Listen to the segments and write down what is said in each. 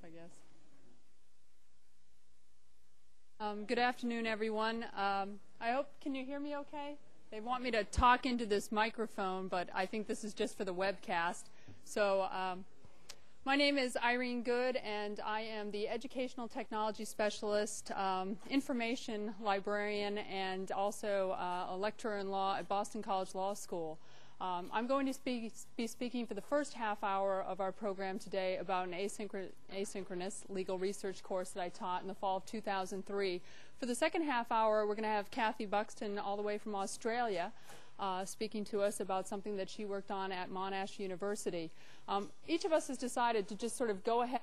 I guess. Good afternoon, everyone. I hope, can you hear me okay? They want me to talk into this microphone, but I think this is just for the webcast. So my name is Irene Good, and I am the Educational Technology Specialist, Information Librarian, and also a lecturer in law at Boston College Law School. I'm going to be speaking for the first half hour of our program today about an asynchronous legal research course that I taught in the fall of 2003. For the second half hour, we're going to have Kathy Buxton all the way from Australia speaking to us about something that she worked on at Monash University. Each of us has decided to just sort of go ahead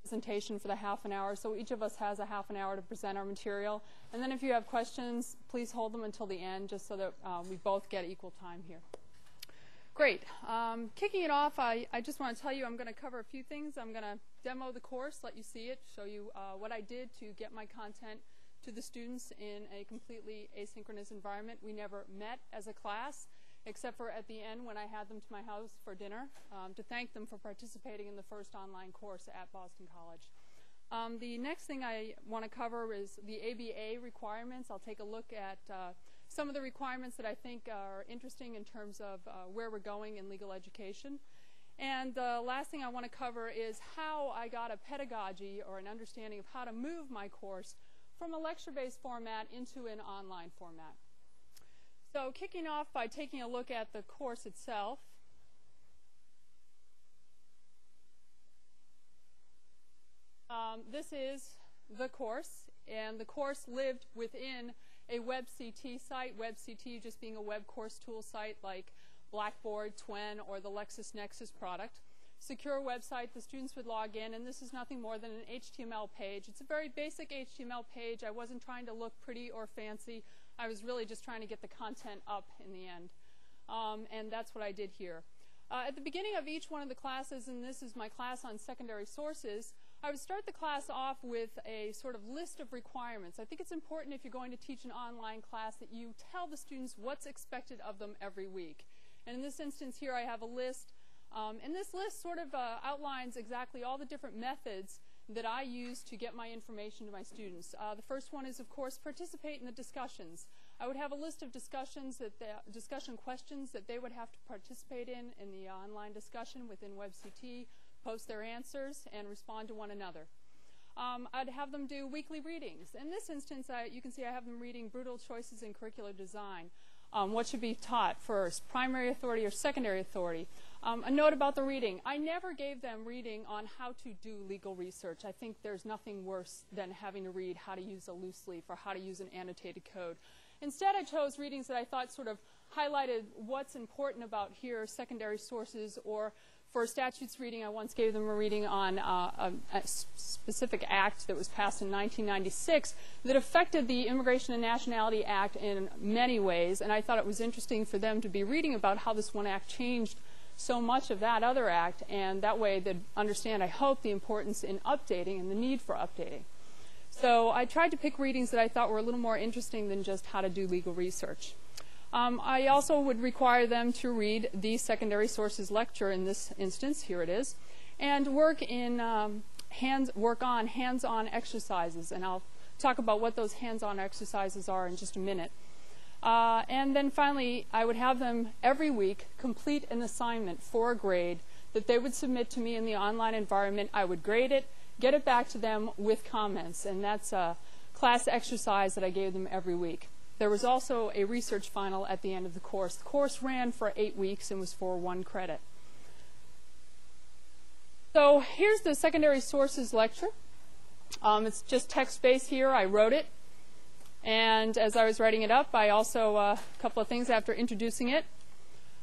presentation for the half an hour, so each of us has a half an hour to present our material, and then if you have questions, please hold them until the end just so that we both get equal time here. Great. Kicking it off, I just want to tell you I'm going to cover a few things. I'm going to demo the course, let you see it, show you what I did to get my content to the students in a completely asynchronous environment. We never met as a class, except for at the end when I had them to my house for dinner to thank them for participating in the first online course at Boston College. The next thing I want to cover is the ABA requirements. I'll take a look at some of the requirements that I think are interesting in terms of where we're going in legal education. And the last thing I want to cover is how I got a pedagogy or an understanding of how to move my course from a lecture-based format into an online format. So kicking off by taking a look at the course itself. This is the course, and the course lived within a WebCT site, WebCT just being a web course tool site like Blackboard, Twen, or the LexisNexis product. Secure website, the students would log in, and this is nothing more than an HTML page. It's a very basic HTML page. I wasn't trying to look pretty or fancy. I was really just trying to get the content up in the end. And that's what I did here. At the beginning of each one of the classes, and this is my class on secondary sources, I would start the class off with a sort of list of requirements. I think it's important if you're going to teach an online class that you tell the students what's expected of them every week. And in this instance here I have a list, and this list sort of outlines exactly all the different methods that I use to get my information to my students. The first one is, of course, participate in the discussions. I would have a list of discussion questions that they would have to participate in the online discussion within WebCT, post their answers, and respond to one another. I'd have them do weekly readings. In this instance, you can see I have them reading Brutal Choices in Curricular Design. What should be taught first, primary authority or secondary authority? A note about the reading. I never gave them reading on how to do legal research. I think there's nothing worse than having to read how to use a loose leaf or how to use an annotated code. Instead, I chose readings that I thought sort of highlighted what's important about here, secondary sources, or for statutes reading, I once gave them a reading on a specific act that was passed in 1996 that affected the Immigration and Nationality Act in many ways, and I thought it was interesting for them to be reading about how this one act changed so much of that other act, and that way they'd understand, I hope, the importance in updating and the need for updating. So I tried to pick readings that I thought were a little more interesting than just how to do legal research. I also would require them to read the secondary sources lecture in this instance, here it is, and work on hands-on exercises, and I'll talk about what those hands-on exercises are in just a minute. And then finally, I would have them every week complete an assignment for a grade that they would submit to me in the online environment. I would grade it, get it back to them with comments, and that's a class exercise that I gave them every week. There was also a research final at the end of the course. The course ran for 8 weeks and was for 1 credit. So here's the secondary sources lecture. It's just text-based here. I wrote it. And as I was writing it up, I also, a couple of things after introducing it.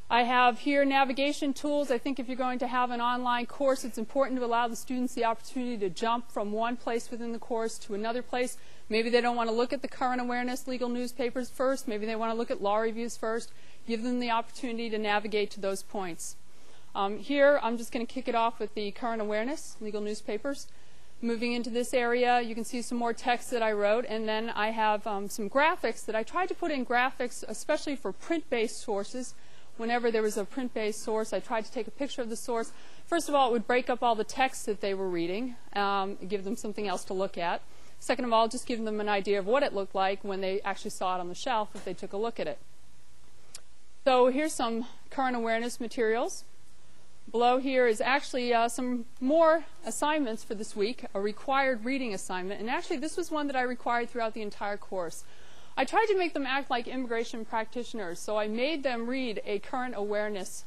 I have here navigation tools. I think if you're going to have an online course, it's important to allow the students the opportunity to jump from one place within the course to another place. Maybe they don't want to look at the current awareness legal newspapers first. Maybe they want to look at law reviews first. Give them the opportunity to navigate to those points. Here, I'm just going to kick it off with the current awareness legal newspapers. Moving into this area, you can see some more text that I wrote, and then I have some graphics that I tried to put in graphics, especially for print-based sources, whenever there was a print-based source, I tried to take a picture of the source. First of all, it would break up all the text that they were reading, give them something else to look at. Second of all, just give them an idea of what it looked like when they actually saw it on the shelf if they took a look at it. So here's some current awareness materials. Below here is actually some more assignments for this week, a required reading assignment. And actually, this was one that I required throughout the entire course. I tried to make them act like immigration practitioners, so I made them read a current awareness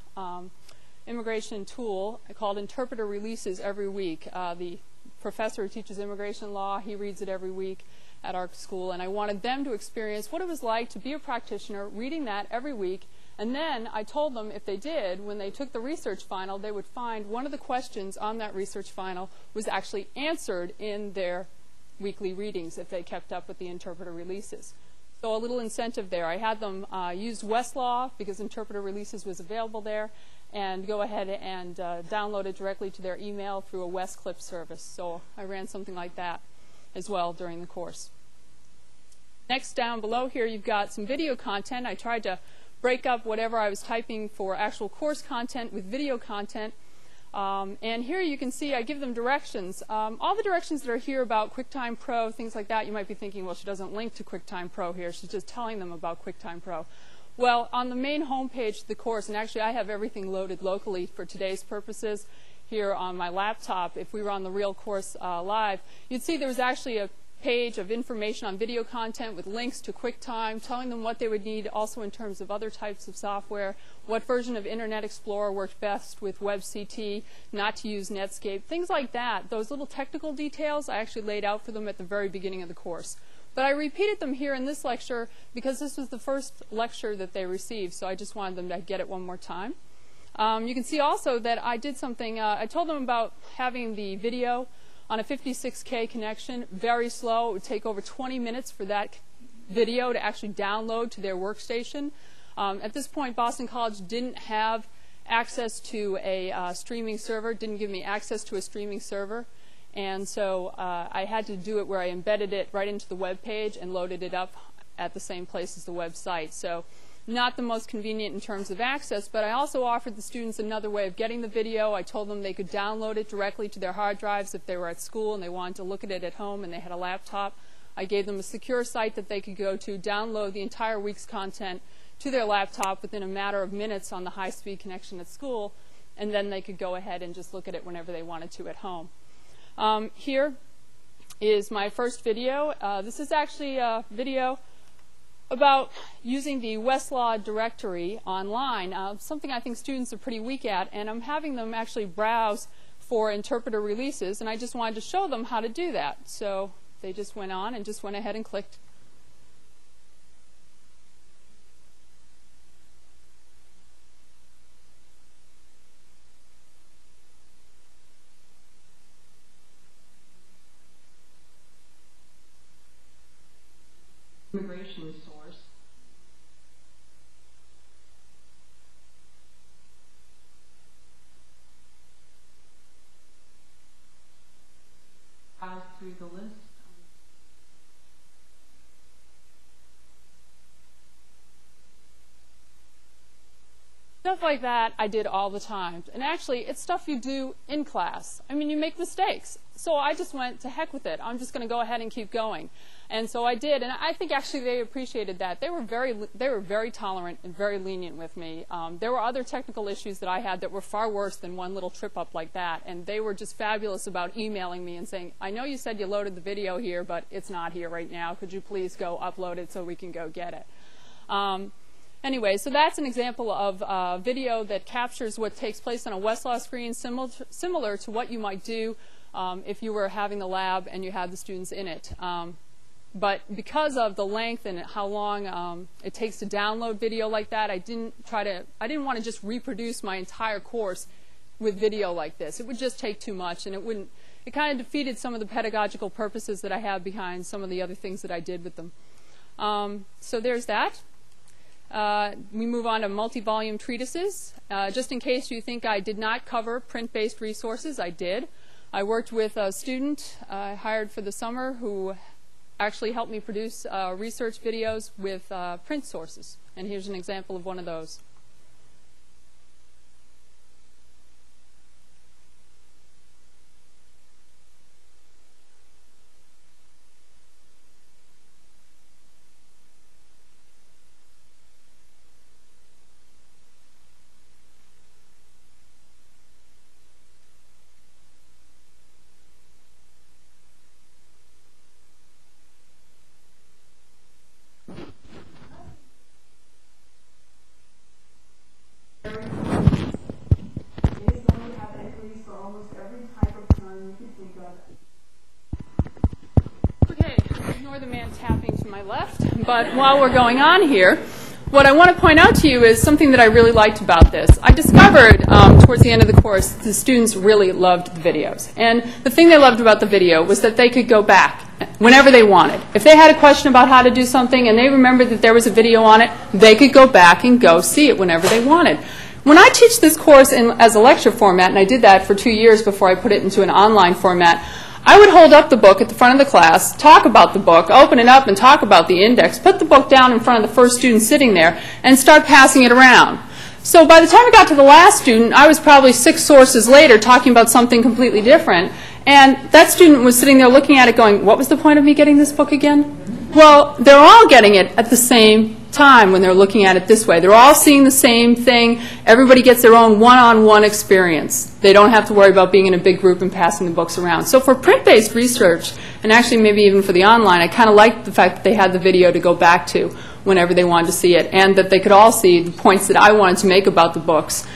immigration tool called Interpreter Releases every week. The professor who teaches immigration law, he reads it every week at our school, and I wanted them to experience what it was like to be a practitioner, reading that every week. And then I told them if they did, when they took the research final, they would find one of the questions on that research final was actually answered in their weekly readings if they kept up with the interpreter releases. So a little incentive there. I had them use Westlaw because interpreter releases was available there, and go ahead and download it directly to their email through a WestClip service. So I ran something like that as well during the course. Next, down below here, you've got some video content. I tried to break up whatever I was typing for actual course content with video content. And here you can see I give them directions. All the directions that are here about QuickTime Pro, things like that, you might be thinking, well, she doesn't link to QuickTime Pro here. She's just telling them about QuickTime Pro. Well, on the main homepage of the course, and actually I have everything loaded locally for today's purposes here on my laptop. If we were on the real course live, you'd see there was actually a page of information on video content with links to QuickTime, telling them what they would need also in terms of other types of software, what version of Internet Explorer worked best with WebCT, not to use Netscape, things like that. Those little technical details I actually laid out for them at the very beginning of the course. But I repeated them here in this lecture because this was the first lecture that they received, so I just wanted them to get it one more time. You can see also that I did something, I told them about having the video on a 56K connection, very slow. It would take over 20 minutes for that video to actually download to their workstation. At this point, Boston College didn't have access to a streaming server, didn't give me access to a streaming server. And so I had to do it where I embedded it right into the web page and loaded it up at the same place as the website. So not the most convenient in terms of access, but I also offered the students another way of getting the video. I told them they could download it directly to their hard drives if they were at school and they wanted to look at it at home and they had a laptop. I gave them a secure site that they could go to, download the entire week's content to their laptop within a matter of minutes on the high-speed connection at school, and then they could go ahead and just look at it whenever they wanted to at home. Here is my first video. This is actually a video about using the Westlaw directory online, something I think students are pretty weak at, and I'm having them actually browse for interpreter releases, and I just wanted to show them how to do that. So they just went on and just went ahead and clicked. Immigration source. Browse through the list. Stuff like that I did all the time. And actually, it's stuff you do in class. I mean, you make mistakes. So I just went to heck with it. I'm just going to go ahead and keep going. And so I did, and I think actually they appreciated that. They were very tolerant and very lenient with me. There were other technical issues that I had that were far worse than one little trip up like that, and they were just fabulous about emailing me and saying, I know you said you loaded the video here, but it's not here right now. Could you please go upload it so we can go get it? Anyway, so that's an example of a video that captures what takes place on a Westlaw screen, similar to what you might do if you were having the lab and you had the students in it. But because of the length and how long it takes to download video like that, I didn't want to just reproduce my entire course with video like this. It would just take too much, and it kind of defeated some of the pedagogical purposes that I have behind some of the other things that I did with them. So there's that. We move on to multi-volume treatises. Just in case you think I did not cover print-based resources, I did. I worked with a student I hired for the summer who actually helped me produce research videos with print sources. And here's an example of one of those. Okay, ignore the man tapping to my left. But while we're going on here, what I want to point out to you is something that I really liked about this. I discovered towards the end of the course the students really loved the videos. And the thing they loved about the video was that they could go back whenever they wanted. If they had a question about how to do something and they remembered that there was a video on it, they could go back and go see it whenever they wanted. When I teach this course as a lecture format, and I did that for 2 years before I put it into an online format, I would hold up the book at the front of the class, talk about the book, open it up and talk about the index, put the book down in front of the first student sitting there, and start passing it around. So by the time I got to the last student, I was probably 6 sources later talking about something completely different, and that student was sitting there looking at it going, what was the point of me getting this book again? Well, they're all getting it at the same time when they're looking at it this way. They're all seeing the same thing. Everybody gets their own one-on-one experience. They don't have to worry about being in a big group and passing the books around. So for print-based research, and actually maybe even for the online, I kind of liked the fact that they had the video to go back to whenever they wanted to see it, and that they could all see the points that I wanted to make about the books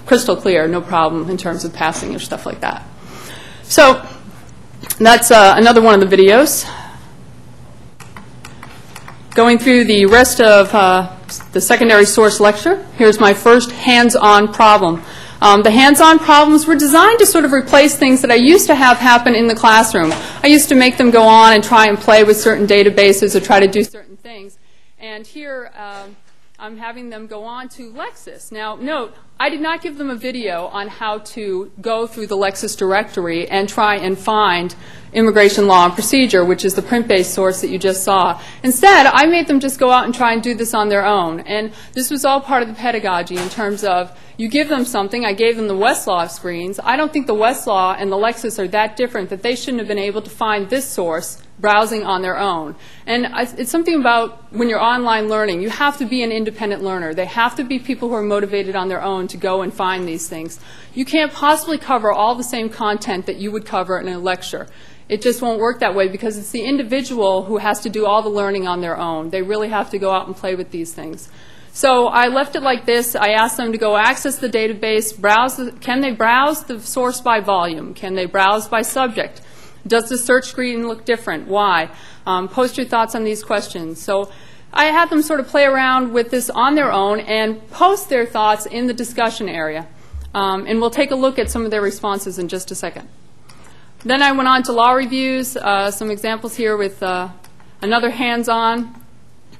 crystal clear, no problem in terms of passing or stuff like that. So that's another one of the videos. Going through the rest of the secondary source lecture, here's my first hands-on problem. The hands-on problems were designed to sort of replace things that I used to have happen in the classroom. I used to make them go on and try and play with certain databases or try to do certain things. And here I'm having them go on to Lexis. Now, note, I did not give them a video on how to go through the Lexis directory and try and find Immigration Law and Procedure, which is the print-based source that you just saw. Instead, I made them just go out and try and do this on their own. And this was all part of the pedagogy in terms of you give them something. I gave them the Westlaw screens. I don't think the Westlaw and the Lexis are that different that they shouldn't have been able to find this source browsing on their own. And it's something about when you're online learning, you have to be an independent learner. They have to be people who are motivated on their own to go and find these things. You can't possibly cover all the same content that you would cover in a lecture. It just won't work that way because it's the individual who has to do all the learning on their own. They really have to go out and play with these things. So I left it like this. I asked them to go access the database, can they browse the source by volume? Can they browse by subject? Does the search screen look different? Why? Post your thoughts on these questions. So I had them sort of play around with this on their own and post their thoughts in the discussion area. And we'll take a look at some of their responses in just a second. Then I went on to law reviews, some examples here with another hands-on.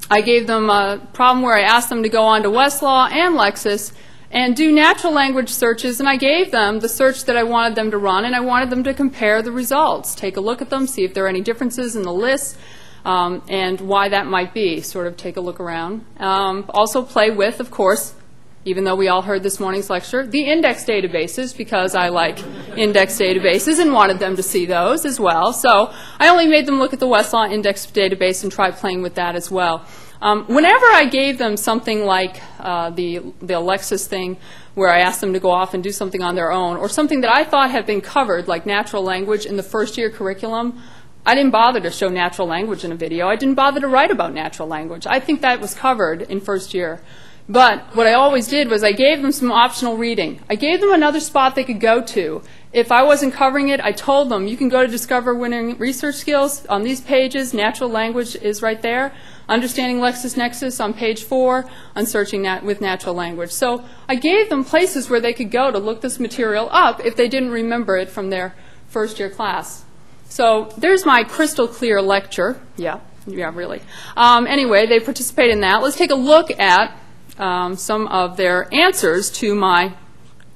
I gave them a problem where I asked them to go on to Westlaw and Lexis and do natural language searches, and I gave them the search that I wanted them to run, and I wanted them to compare the results, take a look at them, see if there are any differences in the lists, and why that might be, sort of take a look around. Also play with, of course, even though we all heard this morning's lecture, the index databases, because I like index databases and wanted them to see those as well. So I only made them look at the Westlaw index database and try playing with that as well. Whenever I gave them something like the Lexis thing, where I asked them to go off and do something on their own, or something that I thought had been covered, like natural language in the first-year curriculum, I didn't bother to show natural language in a video. I didn't bother to write about natural language. I think that was covered in first year. But what I always did was I gave them some optional reading. I gave them another spot they could go to. If I wasn't covering it, I told them, you can go to Discover Winning Research Skills. On these pages, natural language is right there. Understanding LexisNexis on page 4, on searching with natural language. So I gave them places where they could go to look this material up if they didn't remember it from their first year class. So there's my crystal clear lecture. Yeah, really. Anyway, they participated in that. Let's take a look at some of their answers to my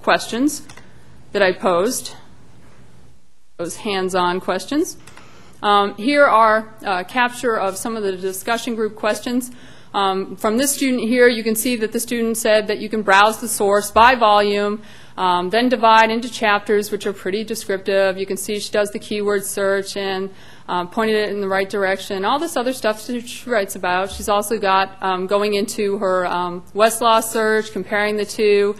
questions that I posed, those hands-on questions. Here are a capture of some of the discussion group questions. From this student here, you can see that the student said that you can browse the source by volume, then divide into chapters, which are pretty descriptive. You can see she does the keyword search and pointed it in the right direction. All this other stuff that she writes about. She's also got going into her Westlaw search, comparing the two.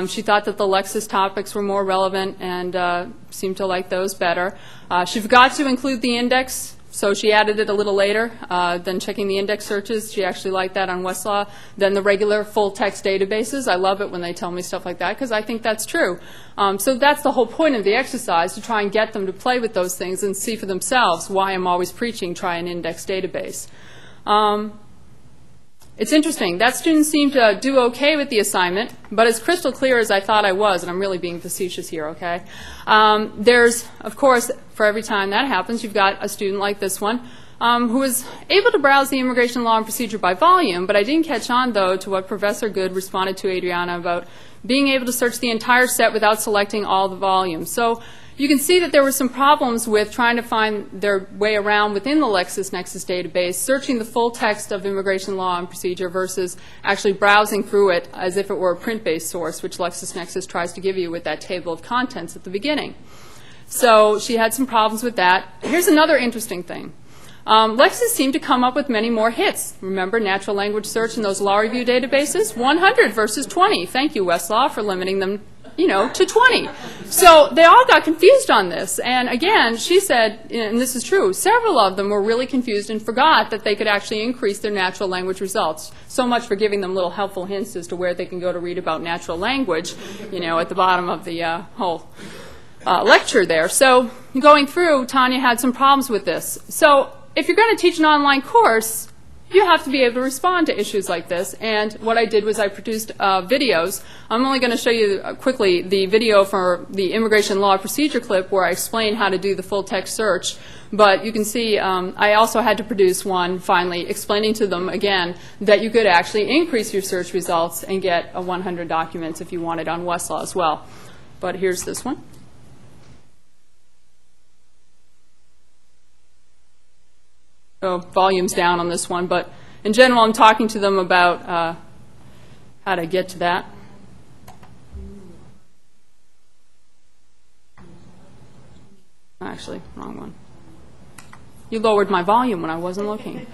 She thought that the Lexis topics were more relevant and seemed to like those better. She forgot to include the index So she added it a little later than checking the index searches. She actually liked that on Westlaw than the regular full-text databases. I love it when they tell me stuff like that because I think that's true. So that's the whole point of the exercise, to try and get them to play with those things and see for themselves why I'm always preaching try an index database. It's interesting. That student seemed to do okay with the assignment, but as crystal clear as I thought I was, and I'm really being facetious here, okay? There's, of course, for every time that happens, you've got a student like this one who was able to browse the immigration law and procedure by volume, but I didn't catch on, though, to what Professor Good responded to Adriana about being able to search the entire set without selecting all the volumes. So you can see that there were some problems with trying to find their way around within the LexisNexis database, searching the full text of immigration law and procedure versus actually browsing through it as if it were a print-based source, which LexisNexis tries to give you with that table of contents at the beginning. So she had some problems with that. Here's another interesting thing. Lexis seemed to come up with many more hits. Remember natural language search in those law review databases? 100 versus 20. Thank you, Westlaw, for limiting them, to 20. So they all got confused on this. And again, she said, and this is true, several of them were really confused and forgot that they could actually increase their natural language results. So much for giving them little helpful hints as to where they can go to read about natural language, at the bottom of the whole lecture there. So going through, Tanya had some problems with this. So if you're going to teach an online course, you have to be able to respond to issues like this. And what I did was I produced videos. I'm only going to show you quickly the video for the immigration law procedure clip where I explain how to do the full text search. But you can see I also had to produce one, finally, explaining to them again that you could actually increase your search results and get 100 documents if you wanted on Westlaw as well. But here's this one. Volumes down on this one, but in general I'm talking to them about how to get to that. Actually, wrong one. You lowered my volume when I wasn't looking.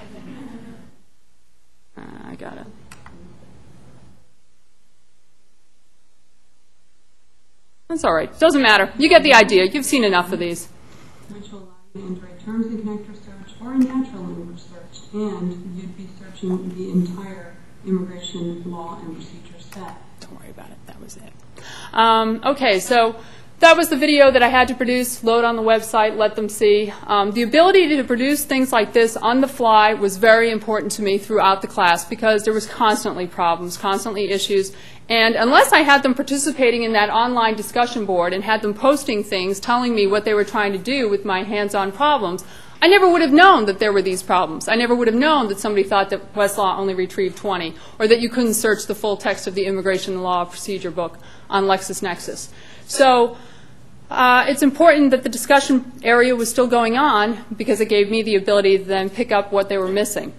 I got it. That's all right. Doesn't matter. You get the idea. You've seen enough of these. Which will allow you to enter terms and connector search or a natural language search, and you'd be searching the entire immigration law and procedure set. Don't worry about it. That was it. Okay, so that was the video that I had to produce, load on the website, let them see. The ability to produce things like this on the fly was very important to me throughout the class because there was constantly problems, constantly issues. And unless I had them participating in that online discussion board and had them posting things telling me what they were trying to do with my hands-on problems, I never would have known that there were these problems. I never would have known that somebody thought that Westlaw only retrieved 20 or that you couldn't search the full text of the immigration law procedure book on LexisNexis. So it's important that the discussion area was still going on because it gave me the ability to then pick up what they were missing.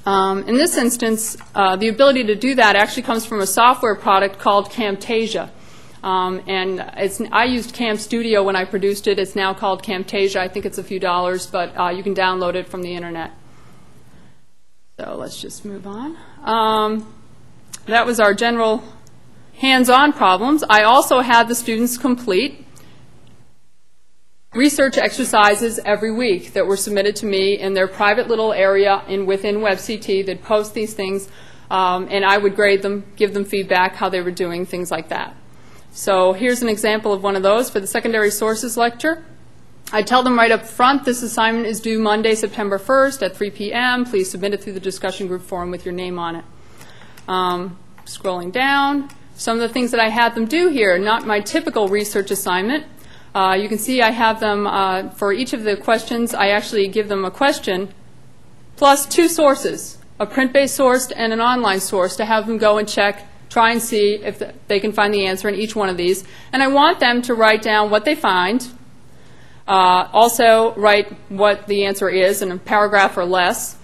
In this instance, the ability to do that actually comes from a software product called Camtasia. And I used Cam Studio when I produced it. It's now called Camtasia. I think it's a few dollars, but you can download it from the internet. So let's just move on. That was our general hands-on problems. I also had the students complete research exercises every week that were submitted to me in their private little area within WebCT. They'd post these things, and I would grade them, give them feedback, how they were doing, things like that. So here's an example of one of those for the secondary sources lecture. I tell them right up front, this assignment is due Monday, September 1st at 3 p.m. Please submit it through the discussion group forum with your name on it. Scrolling down, some of the things that I had them do here, not my typical research assignment. You can see I have them, for each of the questions, I actually give them a question plus 2 sources, a print-based source and an online source, to have them go and check, try and see if they can find the answer in each one of these. And I want them to write down what they find, also write what the answer is in a paragraph or less.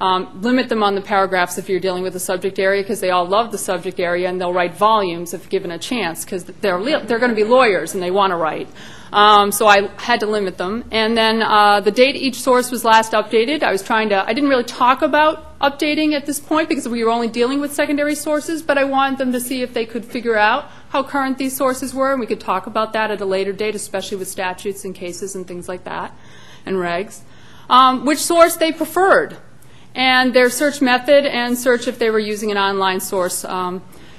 Limit them on the paragraphs if you're dealing with the subject area because they all love the subject area, and they'll write volumes if given a chance because they're going to be lawyers and they want to write. So I had to limit them. And then the date each source was last updated. I didn't really talk about updating at this point because we were only dealing with secondary sources, but I wanted them to see if they could figure out how current these sources were, and we could talk about that at a later date, especially with statutes and cases and things like that, and regs. which source they preferred, and their search method, and search if they were using an online source.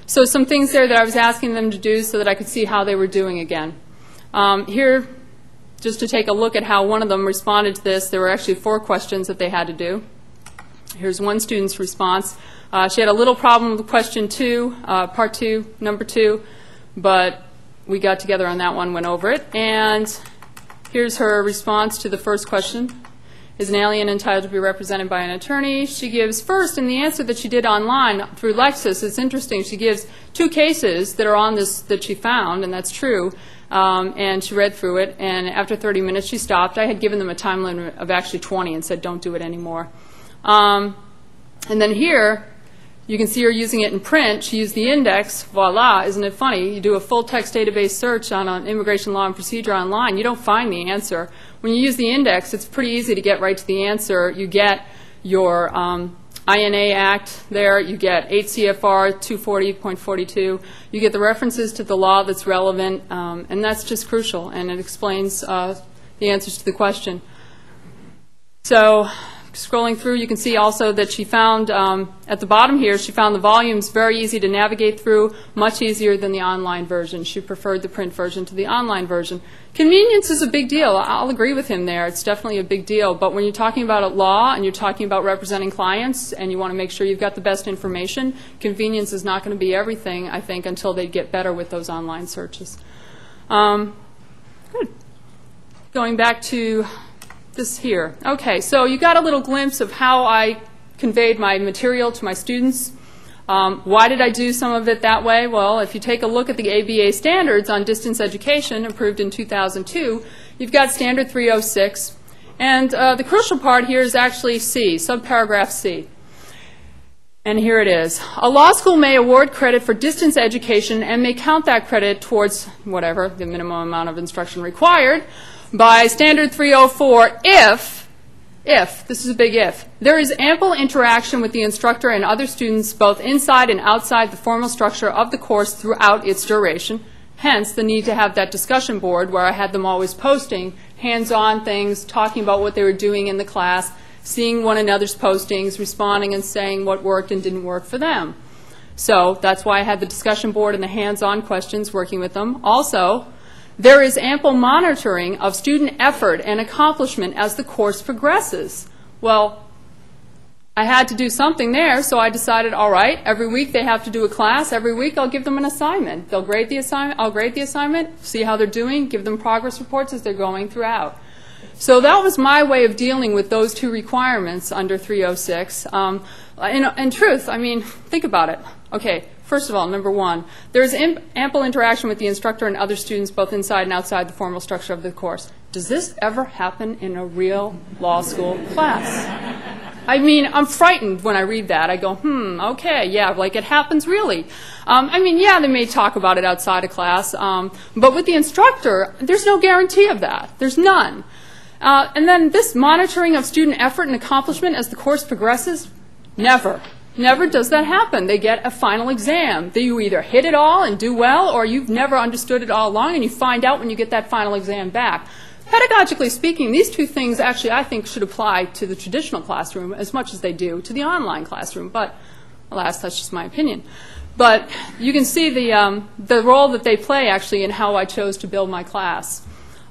So some things there that I was asking them to do so that I could see how they were doing again. Here, just to take a look at how one of them responded to this, there were actually 4 questions that they had to do. Here's one student's response. She had a little problem with question 2, part 2, number 2, but we got together on that one, went over it. And here's her response to the first question. Is an alien entitled to be represented by an attorney? She gives first, in the answer that she did online through Lexis, it's interesting, she gives 2 cases that are on this that she found, and that's true. And she read through it, and after 30 minutes she stopped. I had given them a time limit of actually 20 and said don't do it anymore. And then here, you can see her using it in print. She used the index. Voila, isn't it funny? You do a full text database search on an immigration law and procedure online, you don't find the answer. When you use the index, it's pretty easy to get right to the answer. You get your INA Act there, you get 8 CFR 240.42, you get the references to the law that's relevant, and that's just crucial, and it explains the answers to the question. So scrolling through, you can see also that she found, at the bottom here, she found the volumes very easy to navigate through, much easier than the online version. She preferred the print version to the online version. Convenience is a big deal. I'll agree with him there. It's definitely a big deal. But when you're talking about a law and you're talking about representing clients and you want to make sure you've got the best information, convenience is not going to be everything, I think, until they get better with those online searches. Good. Going back to this here. Okay, so you got a little glimpse of how I conveyed my material to my students. Why did I do some of it that way? Well, if you take a look at the ABA standards on distance education, approved in 2002, you've got standard 306. And the crucial part here is actually C, subparagraph C. And here it is. A law school may award credit for distance education and may count that credit towards whatever, the minimum amount of instruction required, by standard 304 if, this is a big if, there is ample interaction with the instructor and other students both inside and outside the formal structure of the course throughout its duration. Hence the need to have that discussion board where I had them always posting hands-on things, talking about what they were doing in the class, seeing one another's postings, responding and saying what worked and didn't work for them. So that's why I had the discussion board and the hands-on questions working with them. Also, there is ample monitoring of student effort and accomplishment as the course progresses. Well, I had to do something there, so I decided, all right, every week they have to do a class. Every week I'll give them an assignment. They'll grade the assignment. I'll grade the assignment, see how they're doing, give them progress reports as they're going throughout. So that was my way of dealing with those 2 requirements under 306. In truth, I mean, think about it. Okay. First of all, number 1, there is ample interaction with the instructor and other students both inside and outside the formal structure of the course. Does this ever happen in a real law school class? I mean, I'm frightened when I read that. I go, okay, yeah, like it happens really. I mean, yeah, they may talk about it outside of class, but with the instructor, there's no guarantee of that. There's none. And then this monitoring of student effort and accomplishment as the course progresses, never. Never does that happen. They get a final exam. You either hit it all and do well, or you've never understood it all along, and you find out when you get that final exam back. Pedagogically speaking, these 2 things actually I think should apply to the traditional classroom as much as they do to the online classroom, but alas, that's just my opinion. But you can see the role that they play actually in how I chose to build my class.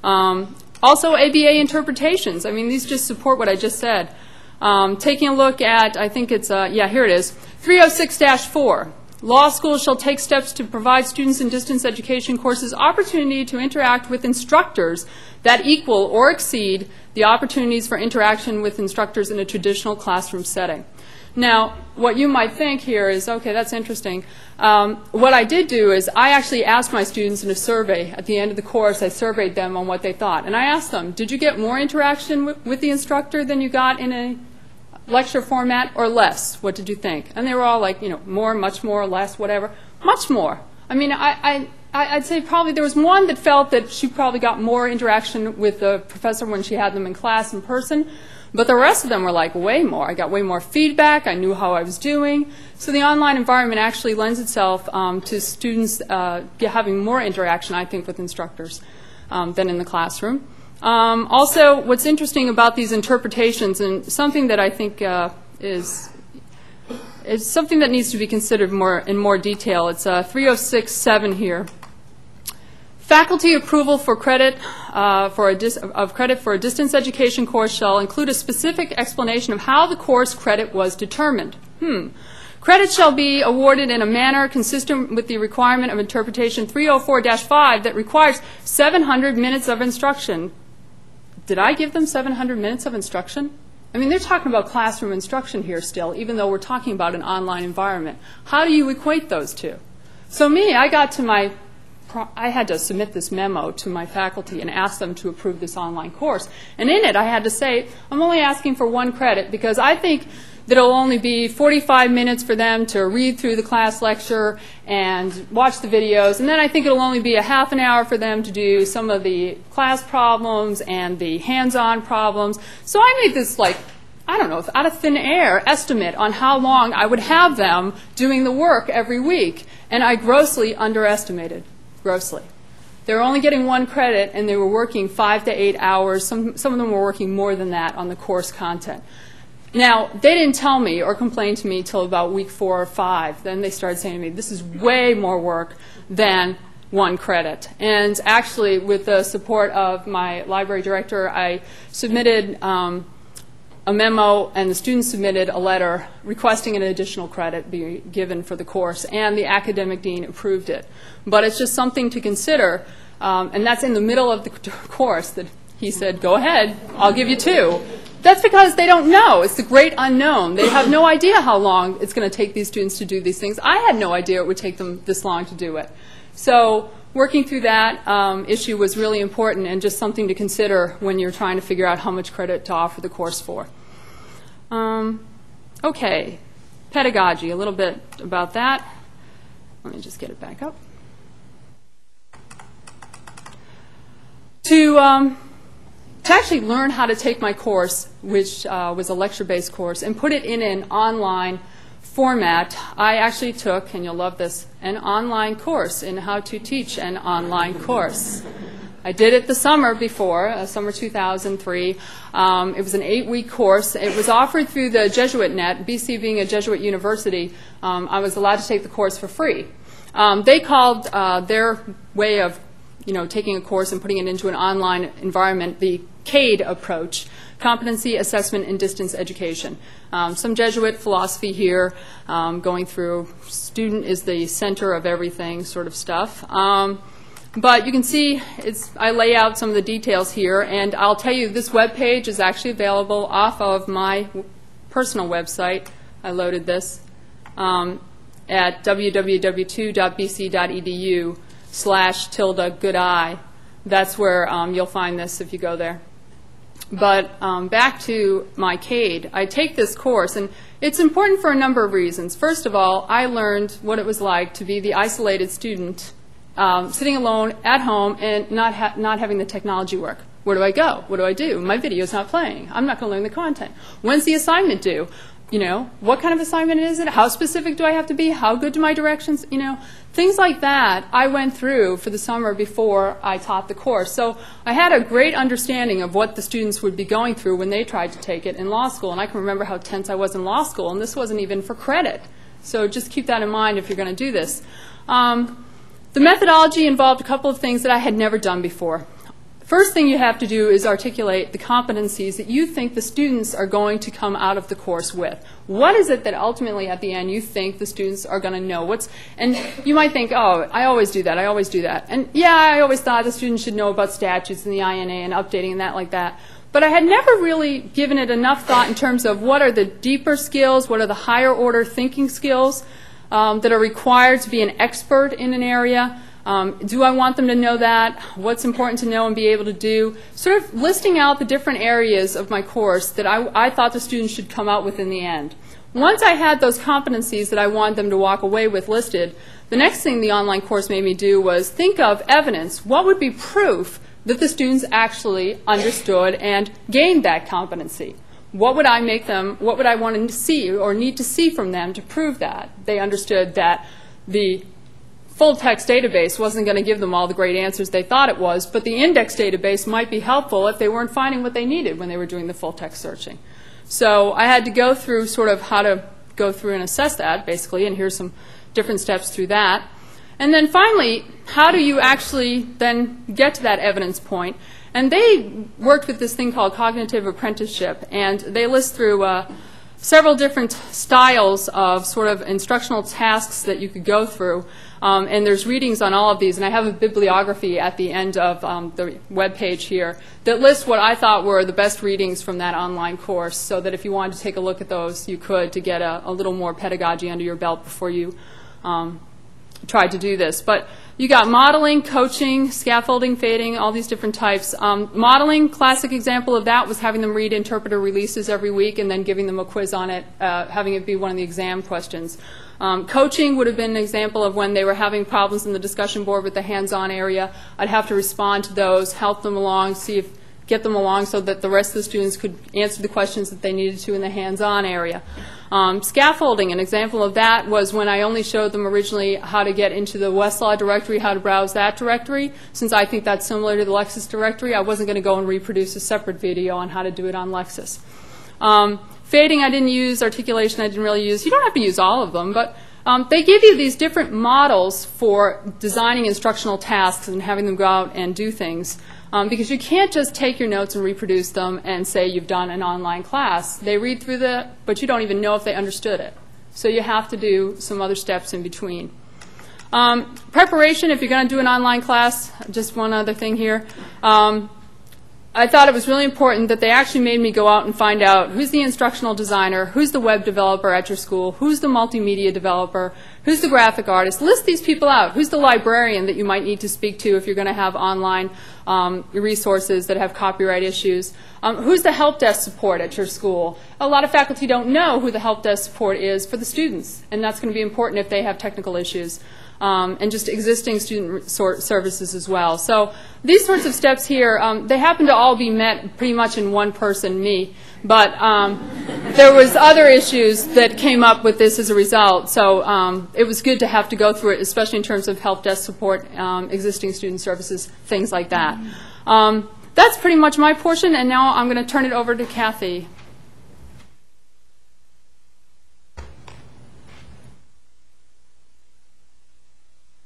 Also, ABA interpretations. I mean, these just support what I just said. Taking a look at, I think it's, yeah, here it is, 306-4. Law schools shall take steps to provide students in distance education courses opportunity to interact with instructors that equal or exceed the opportunities for interaction with instructors in a traditional classroom setting. Now, what you might think here is, okay, that's interesting. What I did do is I actually asked my students in a survey at the end of the course. I surveyed them on what they thought. And I asked them, did you get more interaction with the instructor than you got in a lecture format or less? What did you think? And they were all like, you know, more, much more, less, whatever. Much more. I mean, I'd say probably there was one that felt that she probably got more interaction with the professor when she had them in class in person. But the rest of them were like way more. I got way more feedback. I knew how I was doing. So the online environment actually lends itself to students having more interaction, I think, with instructors than in the classroom. Also, what's interesting about these interpretations, and something that I think is something that needs to be considered in more detail, it's 306.7 here. Faculty approval for credit for a distance education course shall include a specific explanation of how the course credit was determined. Credit shall be awarded in a manner consistent with the requirement of interpretation 304-5 that requires 700 minutes of instruction. Did I give them 700 minutes of instruction? I mean, they're talking about classroom instruction here still, even though we're talking about an online environment. How do you equate those two? So I had to submit this memo to my faculty and ask them to approve this online course. And in it, I had to say, I'm only asking for 1 credit because I think that it'll only be 45 minutes for them to read through the class lecture and watch the videos. And then I think it'll only be a half an hour for them to do some of the class problems and the hands-on problems. So I made this, like, I don't know, out of thin air estimate on how long I would have them doing the work every week. And I grossly underestimated. Grossly. They were only getting 1 credit, and they were working 5 to 8 hours. Some of them were working more than that on the course content. Now, they didn't tell me or complain to me till about week 4 or 5. Then they started saying to me, this is way more work than 1 credit. And actually, with the support of my library director, I submitted a memo, and the students submitted a letter requesting an additional credit be given for the course, and the academic dean approved it. But it's just something to consider, and that's in the middle of the course that he said, go ahead, I'll give you 2. That's because they don't know. It's the great unknown. They have no idea how long it's going to take these students to do these things. I had no idea it would take them this long to do it. So working through that issue was really important and just something to consider when you're trying to figure out how much credit to offer the course for. Okay, pedagogy, a little bit about that. Let me just get it back up. To actually learn how to take my course, which was a lecture-based course, and put it in an online format, I actually took, and you'll love this, an online course in how to teach an online course. I did it the summer before, summer 2003. It was an 8-week course. It was offered through the Jesuit Net. BC being a Jesuit university, I was allowed to take the course for free. They called their way of taking a course and putting it into an online environment the CADE approach, Competency Assessment in Distance Education. Some Jesuit philosophy here, going through student is the center of everything sort of stuff. But you can see I lay out some of the details here, and I'll tell you this web page is actually available off of my personal website. I loaded this at www.bc.edu/goodeye. That's where you'll find this if you go there. But back to my CADE. I take this course, and it's important for a number of reasons. First of all, I learned what it was like to be the isolated student sitting alone at home and not having the technology work. Where do I go? What do I do? My video's not playing. I'm not going to learn the content. When's the assignment due? What kind of assignment is it? How specific do I have to be? How good do my directions? Things like that I went through for the summer before I taught the course. So I had a great understanding of what the students would be going through when they tried to take it in law school. And I can remember how tense I was in law school, and this wasn't even for credit. So just keep that in mind if you're going to do this. The methodology involved a couple of things that I had never done before. First thing you have to do is articulate the competencies that you think the students are going to come out of the course with. What is it that ultimately at the end you think the students are going to know? And you might think, oh, I always do that, I always do that. And yeah, I always thought the students should know about statutes and the INA and updating and that like that. But I had never really given it enough thought in terms of what are the deeper skills, what are the higher order thinking skills that are required to be an expert in an area. Do I want them to know that? What's important to know and be able to do? Sort of listing out the different areas of my course that I thought the students should come out with in the end. Once I had those competencies that I wanted them to walk away with listed, the next thing the online course made me do was think of evidence. What would be proof that the students actually understood and gained that competency? What would I want to see or need to see from them to prove that they understood that the full-text database wasn't going to give them all the great answers they thought it was, but the index database might be helpful if they weren't finding what they needed when they were doing the full-text searching. So I had to go through sort of how to go through and assess that, basically, and here's some different steps through that. And then finally, how do you actually then get to that evidence point? And they worked with this thing called cognitive apprenticeship, and they list through several different styles of sort of instructional tasks that you could go through. And there's readings on all of these, and I have a bibliography at the end of the web page here that lists what I thought were the best readings from that online course, so that if you wanted to take a look at those, you could, to get a little more pedagogy under your belt before you tried to do this. But you got modeling, coaching, scaffolding, fading, all these different types. Modeling, classic example of that was having them read interpreter releases every week and then giving them a quiz on it, having it be one of the exam questions. Coaching would have been an example of when they were having problems in the discussion board with the hands-on area. I'd have to respond to those, help them along, get them along so that the rest of the students could answer the questions that they needed to in the hands-on area. Scaffolding, an example of that was when I only showed them originally how to get into the Westlaw directory, how to browse that directory. Since I think that's similar to the Lexis directory, I wasn't going to go and reproduce a separate video on how to do it on Lexis. Fading I didn't use, articulation I didn't really use. You don't have to use all of them, but they give you these different models for designing instructional tasks and having them go out and do things. Because you can't just take your notes and reproduce them and say you've done an online class. They read through that, but you don't even know if they understood it. So you have to do some other steps in between. Preparation, if you're going to do an online class, just one other thing here. I thought it was really important that they actually made me go out and find out who's the instructional designer, who's the web developer at your school, who's the multimedia developer, who's the graphic artist. List these people out. Who's the librarian that you might need to speak to if you're going to have online resources that have copyright issues. Who's the help desk support at your school? A lot of faculty don't know who the help desk support is for the students, and that's going to be important if they have technical issues. And just existing student services as well. So these sorts of steps here, they happen to all be met pretty much in one person, me. But there was other issues that came up with this as a result. So it was good to have to go through it, especially in terms of help desk support, existing student services, things like that. That's pretty much my portion, and now I'm going to turn it over to Kathy.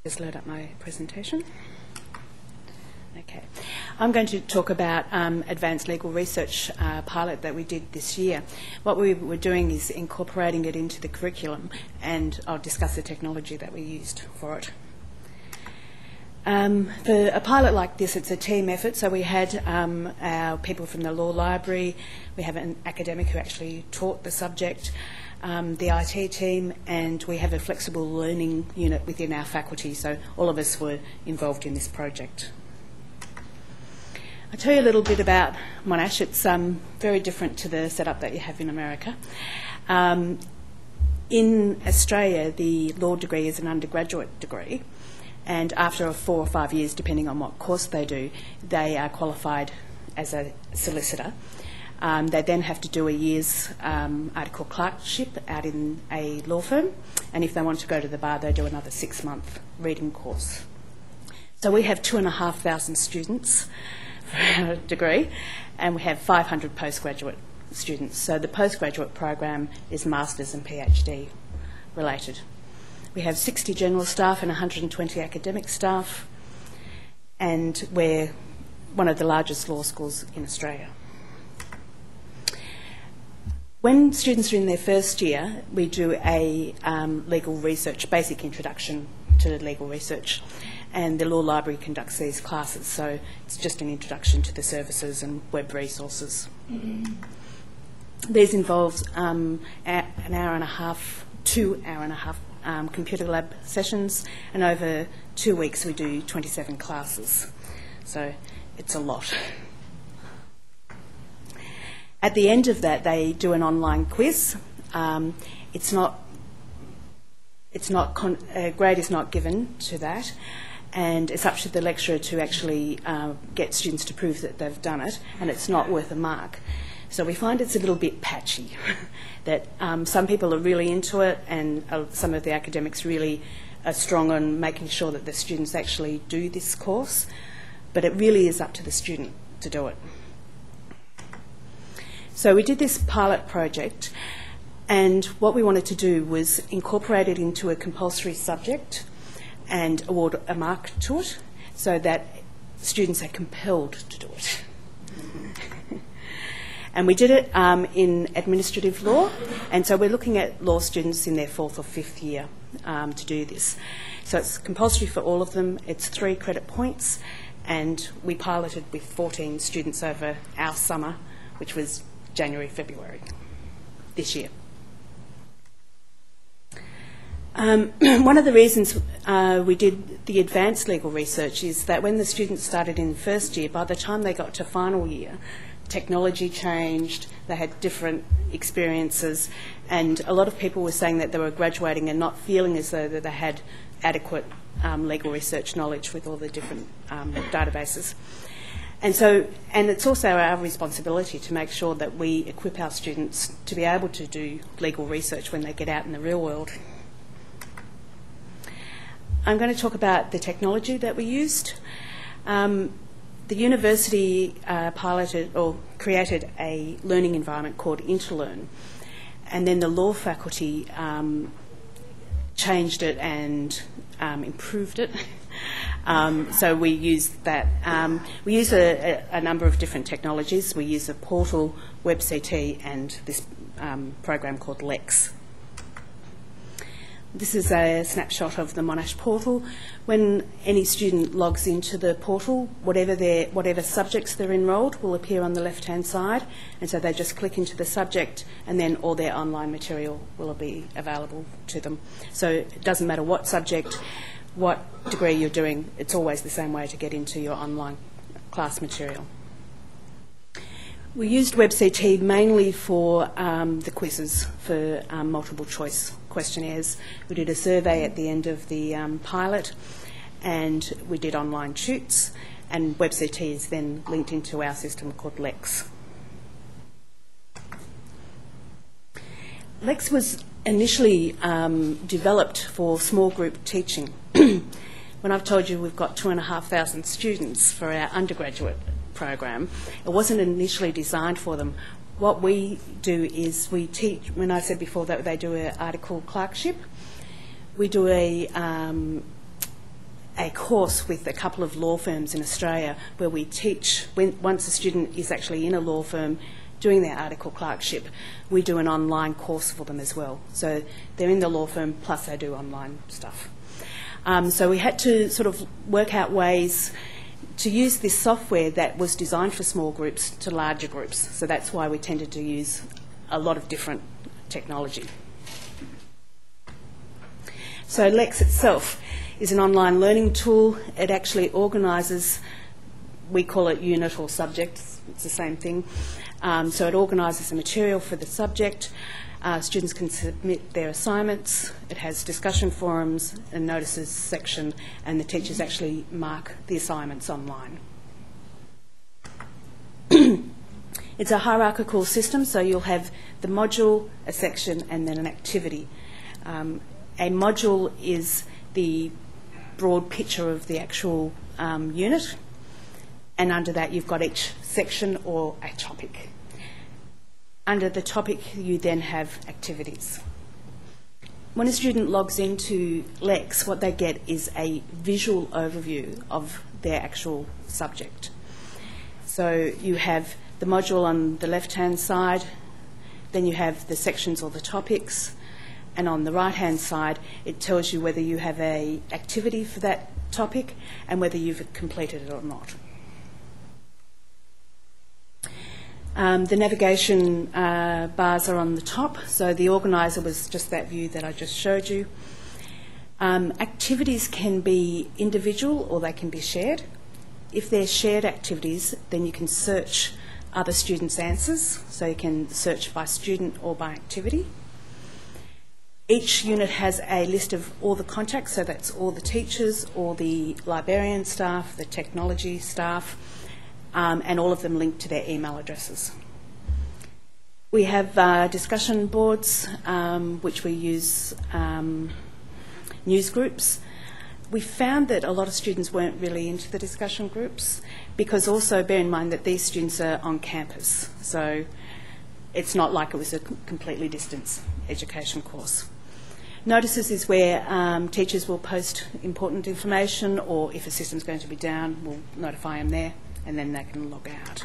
Just load up my presentation. Okay. I'm going to talk about advanced legal research pilot that we did this year. What we were doing is incorporating it into the curriculum, and I'll discuss the technology that we used for it. For a pilot like this, it's a team effort, so we had our people from the law library, we have an academic who actually taught the subject, the IT team, and we have a flexible learning unit within our faculty, so all of us were involved in this project. I'll tell you a little bit about Monash. It's very different to the setup that you have in America. In Australia, the law degree is an undergraduate degree, and after 4 or 5 years, depending on what course they do, they are qualified as a solicitor. They then have to do a year's article clerkship out in a law firm, and if they want to go to the bar, they do another 6-month reading course. So we have 2,500 students for our degree, and we have 500 postgraduate students. So the postgraduate program is Masters and PhD related. We have 60 general staff and 120 academic staff, and we're one of the largest law schools in Australia. When students are in their first year, we do a legal research, basic introduction to legal research, and the law library conducts these classes, so it's just an introduction to the services and web resources. These involve an hour and a half, 2 hour and a half computer lab sessions, and over 2 weeks we do 27 classes, so it's a lot. At the end of that, they do an online quiz. A grade is not given to that, and it's up to the lecturer to actually get students to prove that they've done it, and it's not worth a mark. So we find it's a little bit patchy, that some people are really into it, and some of the academics really are strong on making sure that the students actually do this course, but it really is up to the student to do it. So we did this pilot project, and what we wanted to do was incorporate it into a compulsory subject and award a mark to it so that students are compelled to do it. And we did it in administrative law, and so we're looking at law students in their 4th or 5th year to do this. So it's compulsory for all of them, it's 3 credit points, and we piloted with 14 students over our summer, which was January, February this year. One of the reasons we did the advanced legal research is that when the students started in first year, by the time they got to final year, technology changed, they had different experiences, and a lot of people were saying that they were graduating and not feeling as though that they had adequate legal research knowledge with all the different databases. And it's also our responsibility to make sure that we equip our students to be able to do legal research when they get out in the real world. I'm going to talk about the technology that we used. The university piloted or created a learning environment called InterLearn, and then the law faculty changed it and improved it. So we used that. We use a number of different technologies. We use a portal, WebCT, and this program called Lex. This is a snapshot of the Monash portal. When any student logs into the portal, whatever subjects they're enrolled will appear on the left-hand side, and so they just click into the subject, and then all their online material will be available to them. So it doesn't matter what subject, what degree you're doing, it's always the same way to get into your online class material. We used WebCT mainly for the quizzes, for multiple choice questionnaires. We did a survey at the end of the pilot, and we did online shoots, and WebCT is then linked into our system called Lex. Lex was initially developed for small group teaching. When I've told you we've got 2,500 students for our undergraduate program, it wasn't initially designed for them. What we do is we teach, when I said before that they do an article clerkship, we do a course with a couple of law firms in Australia where we teach, once a student is actually in a law firm doing their article clerkship, we do an online course for them as well. So they're in the law firm plus they do online stuff. So we had to sort of work out ways to use this software that was designed for small groups to larger groups. So that's why we tended to use a lot of different technology. So Lex itself is an online learning tool. It actually organises, we call it unit or subject, it's the same thing. So it organises the material for the subject. Students can submit their assignments. It has discussion forums and notices section, and the teachers actually mark the assignments online. It's a hierarchical system, so you'll have the module, a section, and then an activity. A module is the broad picture of the actual unit, and under that you've got each section or a topic. Under the topic, you then have activities. When a student logs into Lex, what they get is a visual overview of their actual subject. So you have the module on the left-hand side, then you have the sections or the topics, and on the right-hand side, it tells you whether you have an activity for that topic and whether you've completed it or not. The navigation bars are on the top, so the organiser was just that view that I just showed you. Activities can be individual or they can be shared. If they're shared activities, then you can search other students' answers, so you can search by student or by activity. Each unit has a list of all the contacts, so that's all the teachers, all the librarian staff, the technology staff, and all of them linked to their email addresses. We have discussion boards, which we use news groups. We found that a lot of students weren't really into the discussion groups, because also bear in mind that these students are on campus, so it's not like it was a completely distance education course. Notices is where teachers will post important information, or if a system's going to be down, we'll notify them there, and then they can log out.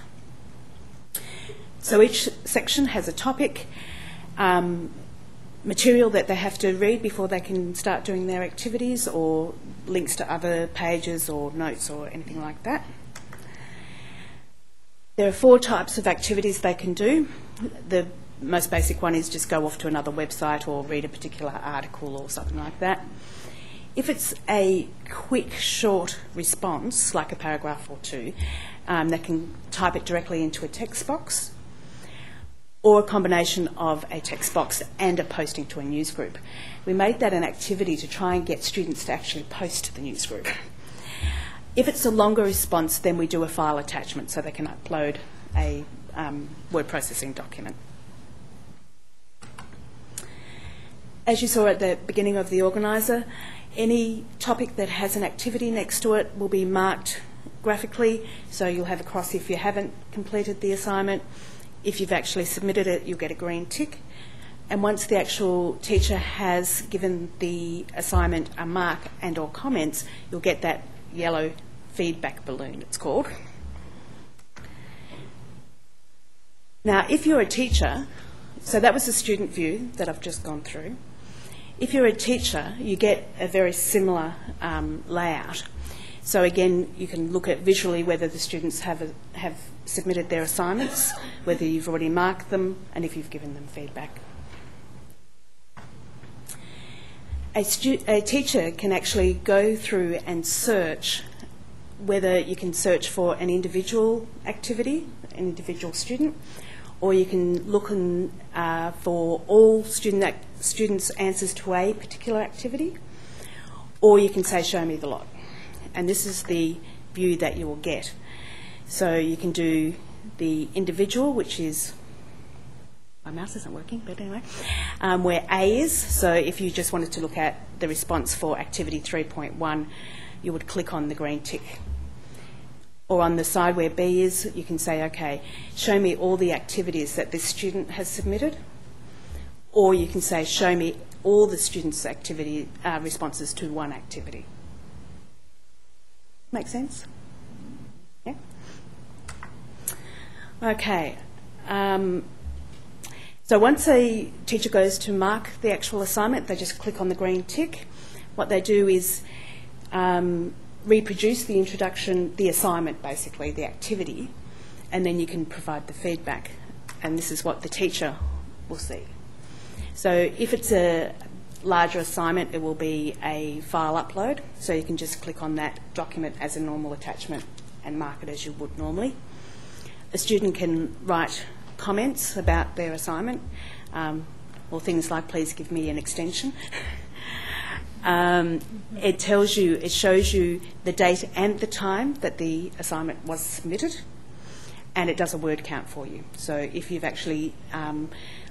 So each section has a topic, material that they have to read before they can start doing their activities, or links to other pages or notes or anything like that. There are 4 types of activities they can do. The most basic one is just go off to another website or read a particular article or something like that. If it's a quick, short response, like a paragraph or 2, they can type it directly into a text box, or a combination of a text box and a posting to a news group. We made that an activity to try and get students to actually post to the news group. If it's a longer response, then we do a file attachment so they can upload a word processing document. As you saw at the beginning of the organiser, any topic that has an activity next to it will be marked graphically, so you'll have a cross if you haven't completed the assignment. If you've actually submitted it, you'll get a green tick. And once the actual teacher has given the assignment a mark and or comments, you'll get that yellow feedback balloon, it's called. Now, if you're a teacher, so that was the student view that I've just gone through. If you're a teacher, you get a very similar layout. So again, you can look at visually whether the students have submitted their assignments, whether you've already marked them, and if you've given them feedback. A teacher can actually go through and search whether you can search for an individual activity, an individual student, or you can look for all students' answers to a particular activity, or you can say, show me the lot. And this is the view that you will get. So you can do the individual, which is, my mouse isn't working, but anyway, where A is. So if you just wanted to look at the response for activity 3.1, you would click on the green tick. Or on the side where B is, you can say, okay, show me all the activities that this student has submitted. Or you can say, show me all the students' activity responses to one activity. Make sense? Yeah? Okay. So once a teacher goes to mark the actual assignment, they just click on the green tick. What they do is reproduce the introduction, the assignment basically, the activity, and then you can provide the feedback. And this is what the teacher will see. So if it's a larger assignment, it will be a file upload, so you can just click on that document as a normal attachment and mark it as you would normally. A student can write comments about their assignment, or things like, please give me an extension. It shows you the date and the time that the assignment was submitted, and it does a word count for you. So if you've actually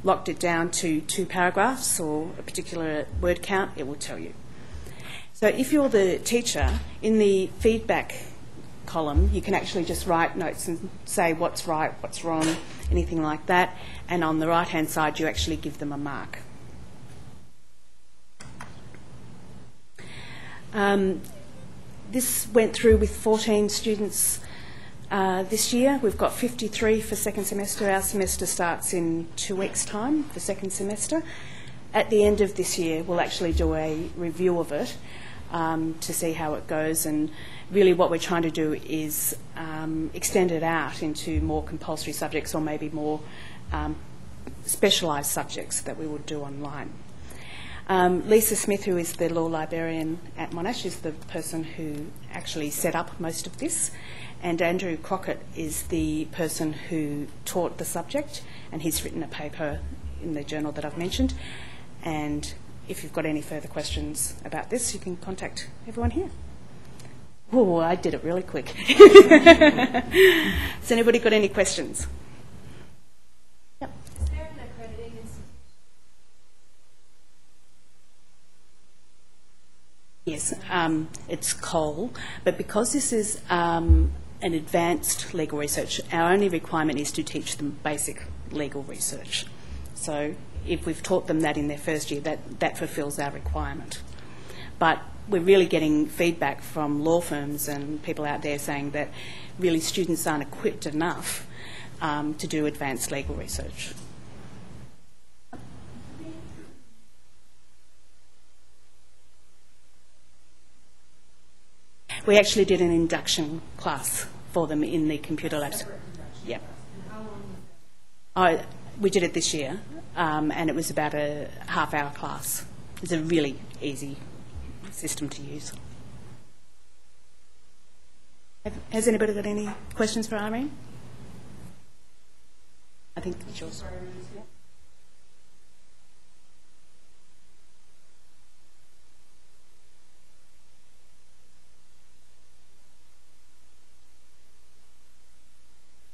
locked it down to 2 paragraphs or a particular word count, it will tell you. So if you're the teacher, in the feedback column, you can actually just write notes and say what's right, what's wrong, anything like that, and on the right-hand side, you actually give them a mark. This went through with 14 students this year. We've got 53 for second semester. Our semester starts in 2 weeks' time, the second semester. At the end of this year, we'll actually do a review of it to see how it goes, and really what we're trying to do is extend it out into more compulsory subjects, or maybe more specialised subjects that we would do online. Lisa Smith, who is the law librarian at Monash, is the person who actually set up most of this, and Andrew Crockett is the person who taught the subject, and he's written a paper in the journal that I've mentioned. And if you've got any further questions about this, you can contact everyone here. Oh, I did it really quick. Has anybody got any questions? Yep. Is there an accrediting institution? Yes, it's COL, but because this is an advanced legal research, our only requirement is to teach them basic legal research. So if we've taught them that in their first year, that fulfills our requirement. But we're really getting feedback from law firms and people out there saying that really students aren't equipped enough to do advanced legal research. We actually did an induction class for them in the computer labs. Yeah. We did it this year, and it was about a half-hour class. It's a really easy system to use. Has anybody got any questions for Irene? I think it's yours.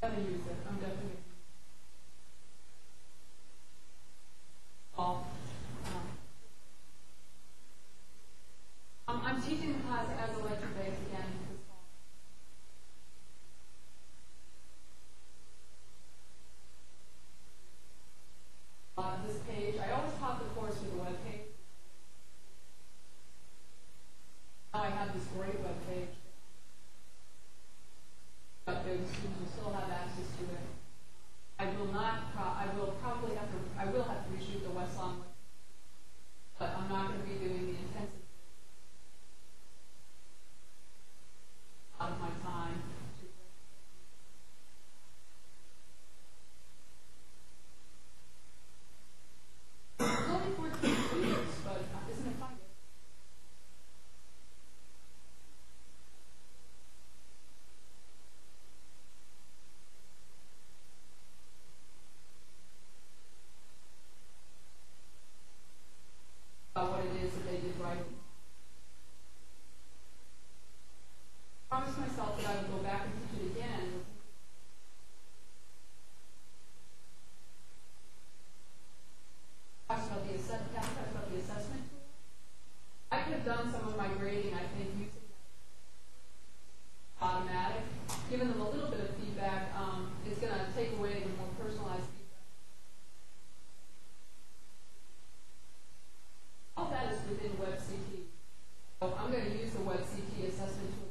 I'm going to use it. I'm definitely I'm teaching the class as a lecture base again this fall. This page, I always taught the course with a web page. Now I have this great web page. But the students will still have access to it. I will have to reshoot the Westlaw, but I'm not going to be doing the intensive out of my time. It's only 14 years, but isn't it fun? About what it is that they did right. I promised myself that I would go back and teach it again. Talks about the assessment tool. I could have done some of my grading, I think, using automatic. Giving them a little bit of feedback is going to take away the more personalized feedback. All that is within WebCT. So I'm going to use the WebCT assessment tool.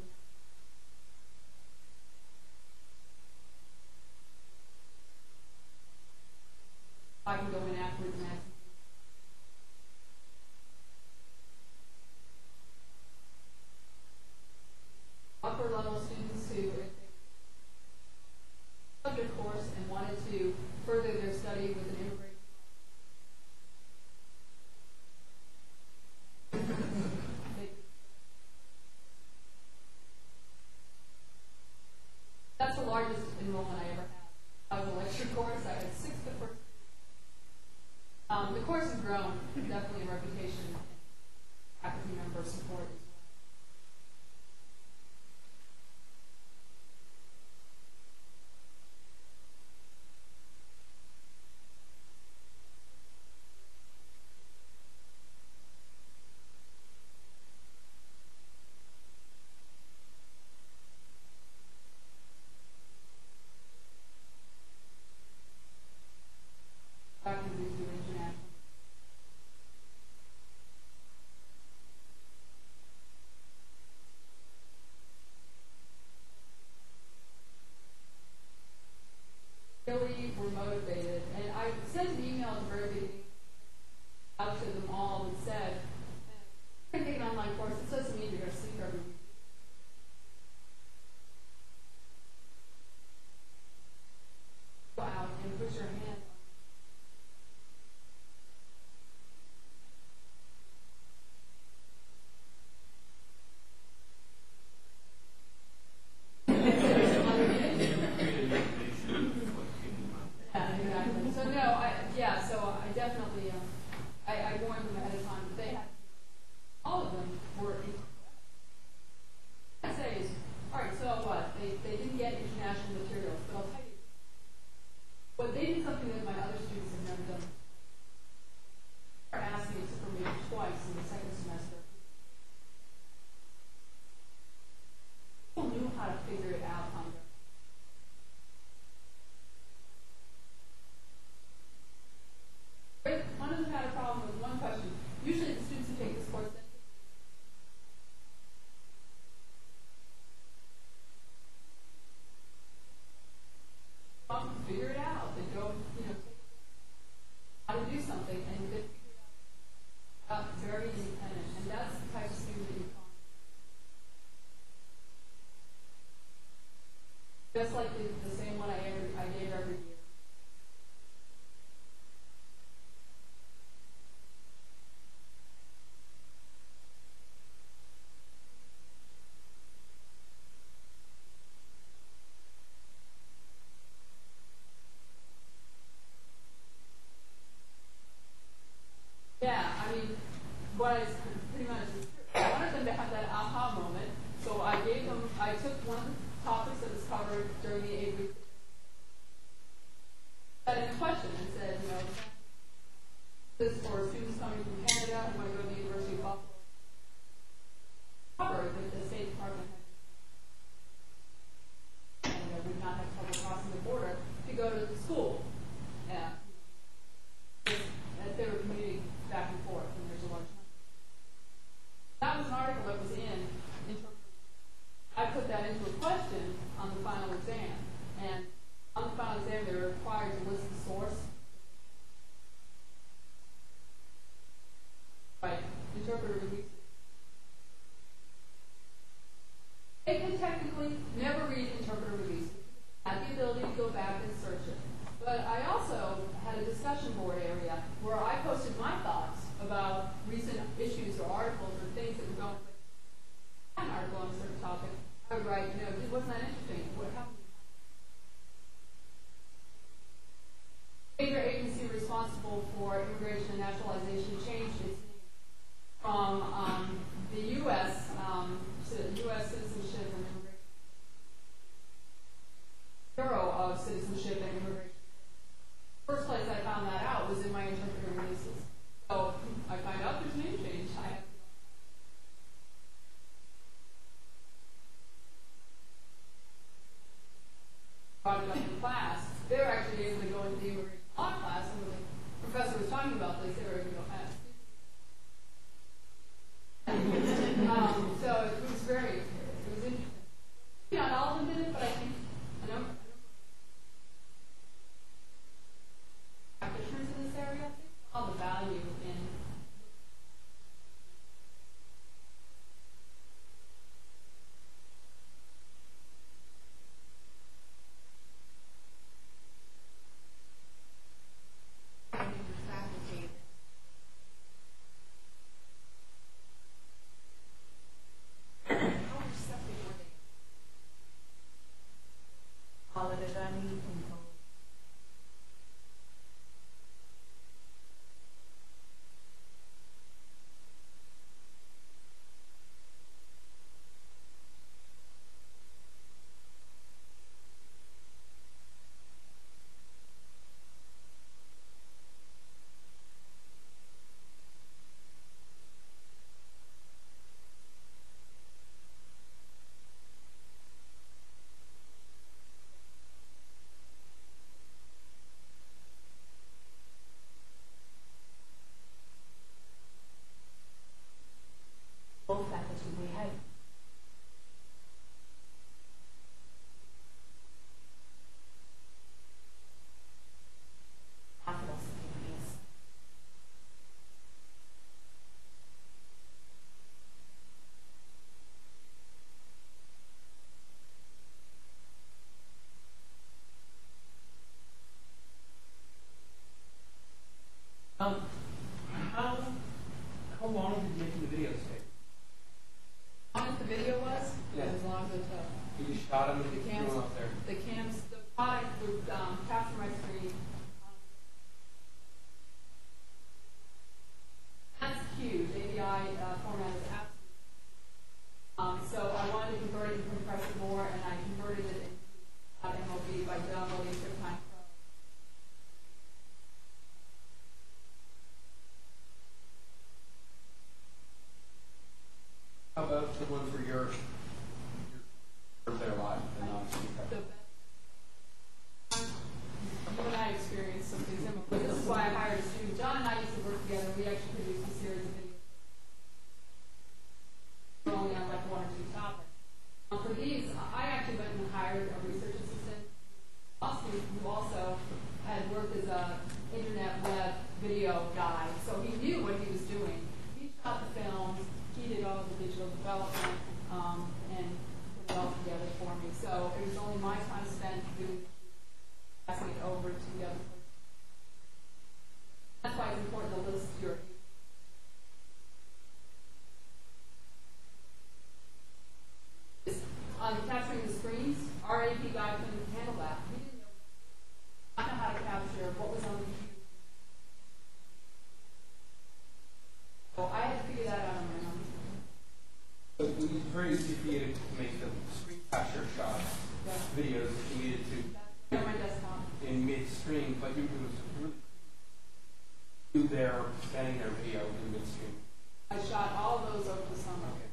I can go in afterwards and ask. Upper level students who subject course and wanted to further their study with an immigration. That's the largest enrollment I ever had. Of the lecture course, I had 6 the first. The course has grown, definitely in reputation, faculty member support as well. Really were motivated, and I sent an email at the very beginning out to them all that said, "I'm taking an online course. It doesn't mean you're going to sleep every week. Go out and put your hand on." I definitely, I warned them ahead of time that they had, all of them were incredible. What I'd say is, all right, so what? They didn't get international materials, but I'll tell you, but they did something that my other students have never done. They asked me for me twice in the second semester. what I pretty much I wanted them to have that aha moment. So I took one of the topics that was covered during the 8 weeks, that in a question and said, this is for students coming from Canada who want to go to the University of Buffalo. Covered that the State Department and would not have trouble crossing the border to go to the school. As they were commuting back and forth, and there's a large number. That was an article that was in I put that into a question on the final exam. And on the final exam, they were required to list the source. Right, interpreter releases. They can technically never read interpreter releases. Had the ability to go back and search it. But I also had a discussion board area where I posted my thoughts about recent issues or articles or things that were going on. An article on a certain topic, I would write, wasn't that interesting? What happened? Major agency responsible for immigration and naturalization changed its name from the U.S. U.S. Citizenship and Immigration Bureau of Citizenship and Immigration. The first place I found that out was in my interpreter releases. So I find out there's a name change. I have to brought it up in class. They were actually able to go into the immigration law class, and when the professor was talking about this, they were able to go ask. So it was interesting. Not all of them did it, but I think a number practitioners in this area saw the value in both faculty we have. Our philosophy is how long did making the video take? How long the video was? Yeah. As long as it took. You shot them and The threw cams, them up there. the product would capture my screen. That's huge. API format is absolutely. So I wanted to convert it and compress it more, and I converted it into MLB by downloading QuickTime Pro. How about the ones where you're there live and not speaker? You and I experienced something similar. But this is why I hired a student. John and I used to work together. We actually produced a series of videos. We're only on like one or two topics. For these, I actually went and hired a research assistant, Buxton, who also had worked as an internet web video guy. So he knew what he was doing. He shot the films. He did all the digital development and put it all together for me. So it was only my time spent doing passing it over to the other person. That's why it's important to list your on capturing the screens. Our AP guy couldn't handle that. He didn't know how to capture what was on the computer. So I had to figure very easy for you to make the screen capture shots, videos if you needed to. On my desktop. In midstream, but it was really you there standing there video in midstream. I shot all of those over the summer. Okay.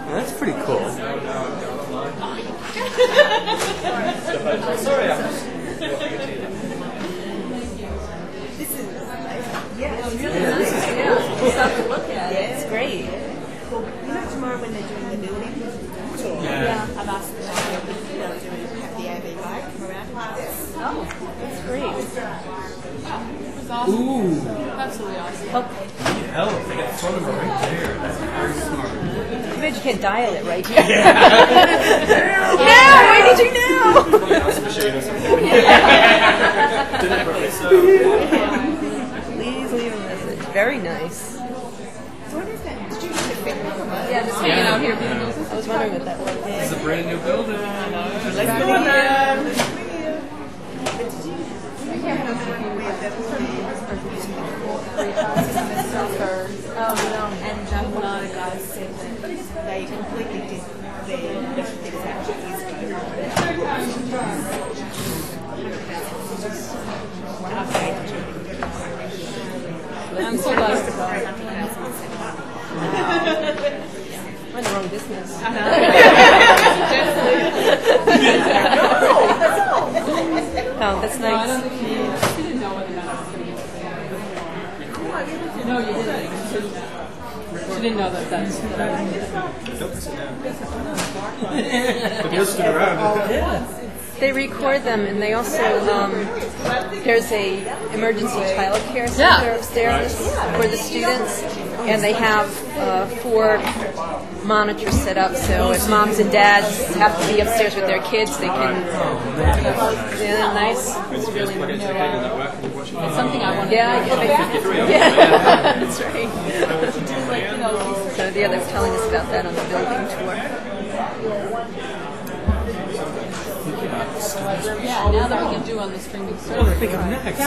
That's pretty cool. It's great. You know, tomorrow when they're doing the building tour, I've asked them to have the AV guy come around. Oh, that's great. It was awesome. Ooh. Absolutely awesome. Hell, they got a phone number right there. That's very smart. I bet you can dial it right here. Now, where did you know? Please leave a message. Very nice. So what is that? Did you just pick it up? Yeah, just hanging out here. I was wondering what that was. It's a brand new building. Let's go on that. Oh no! And one of the guys said that they completely did their exact I'm so glad. I'm in the wrong business. Oh, that's No, I nice. don't think she didn't know whether or not I was going to No, you didn't. She didn't know that that's But you'll stick around. They record them, and they also there's a emergency child care center upstairs for the students, and they have 4 monitors set up. So if moms and dads have to be upstairs with their kids, they can. Yeah, nice. It's really nice. it's something I want to do. Yeah, that's right. So yeah, they were telling us about that on the building tour. Yeah, now that we can do on the streaming server. I think I'm next.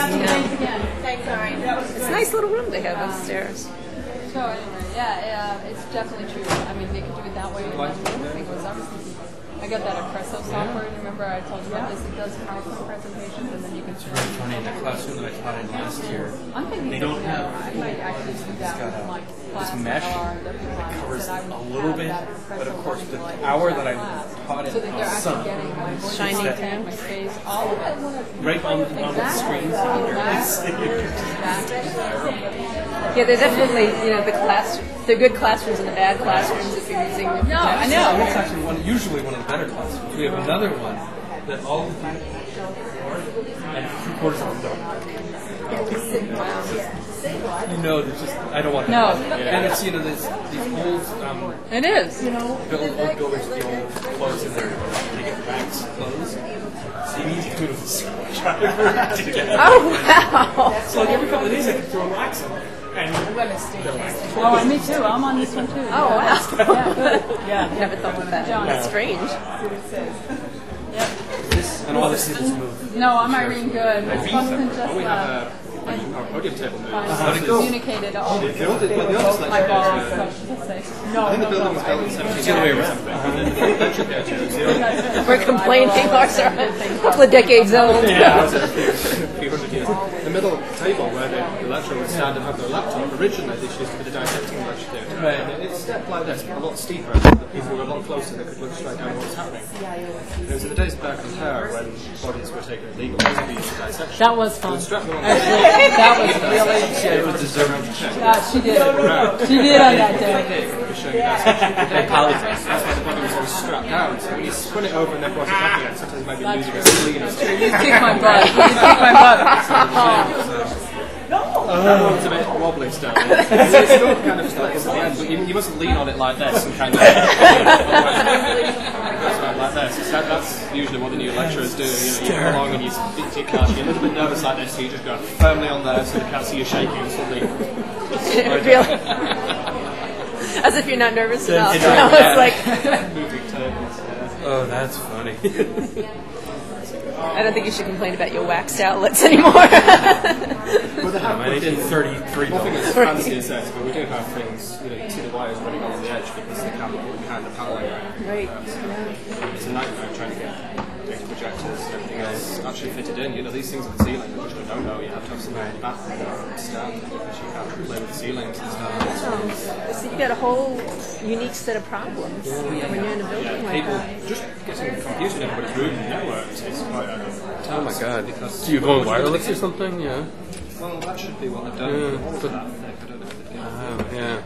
It's a nice little room they have upstairs. So anyway, yeah, it's definitely true. I mean, they could do it that way. And that's the other thing was I was thinking, I got that Impresso software. Remember I told you about this? It does PowerPoint presentations, and then you can. It's really funny. In the classroom that I taught in last year, I'm thinking they don't have. I might actually do that with my class. This mesh that covers a little bit, but of course the hour that I taught in sun, Shiny that thing. My face, all of it. right on the screen. Yeah, they're definitely, the class. They're good classrooms and the bad classrooms if you're using them. No, I know. It's actually usually one of the better classrooms. We have another one that all of the and 3/4 of them don't. You know, there's just I don't want to. No. And it's there's these old It is. the old go into the old clothes in there. They get wax clothes. So you need to do it with a screwdriver to get it. Oh, wow. So like every couple of days I can throw a wax on. And Oh, me too. I'm on this one too. Oh, wow. Yeah, good. Yeah. Never thought of that. That's strange. this and all this is smooth. No, I'm Irene Good. Buxton just We have our podium table moved. communicated all The oldest my lecture boss. there, So she'll say, I think the building was built in 1700 or something. And then the lecture theatre is the only We're complaining ours are a couple of decades old. Yeah, a few hundred years. The middle table where the lecturer would stand and have their laptop, originally this used to be the dissecting lecture theatre. Right. And it's stepped like this, but a lot steeper. The people were a lot closer, they could look straight down at what was happening. It was in the days of Back and Power when bodies were taken illegal to be used for dissection. that was fun. Strap them on Actually, that was really. It was deserved. She did. She did on that day. That's why the body was always strapped down. So when you spun it over and then brought it back again, sometimes it might be losing its spleen. You kick my butt. You kick my butt. That one's a bit wobbly still. It's still kind of stuck at the end, but you mustn't lean on it like this and kind of like this. That's usually what the new lecturers do. You come along and you speak to your class, you're a little bit nervous like this, so you just go firmly on there so they can't see you shaking and suddenly. Really? As if you're not nervous enough. It's like, Moving tables. Oh, that's funny. I don't think you should complain about your waxed outlets anymore. Well, they have I did 33 nothing dollars. as fancy as this, but we do have things, you can see the wires running along the edge because they can't put behind the paneling. Right. It's a nightmare trying to get data projectors and everything else actually fitted in. These things with the ceiling are just a no-no. You have to have something in the bathroom or stand because you can't play with the ceilings and stuff. So you got a whole unique set of problems when you're in a building like People that. just getting computers in everybody's room and networks is quite a Oh my god. because Do you go wireless or something? Yeah. well, that should be what they've done. Yeah, All of but- that, I don't know if they did. Oh, yeah.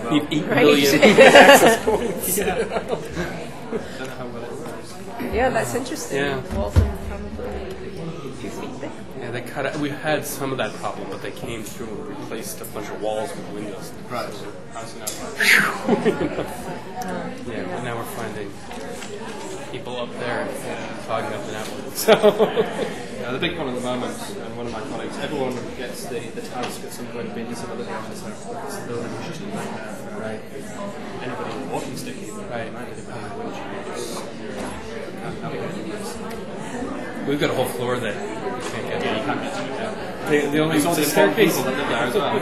Well, Need 8 Right. million access points. don't know how well it works. Yeah, that's interesting. Yeah. The walls are probably a few feet thick. Yeah, they cut it. We had some of that problem, but they came through and replaced a bunch of walls with windows. Right. Yeah, but now we're finding people up there fogging up the network. So, Yeah, the big one at the moment, and one of my colleagues, everyone gets the task at some point of being disability officer. Because the building is just a nightmare for anybody with a walking stick even. Right. Anybody with a wheelchair. Can't navigate. we've got a whole floor that you can't get Yeah, you to. can't get to it now. The only There's all these staircase. people that live there as well.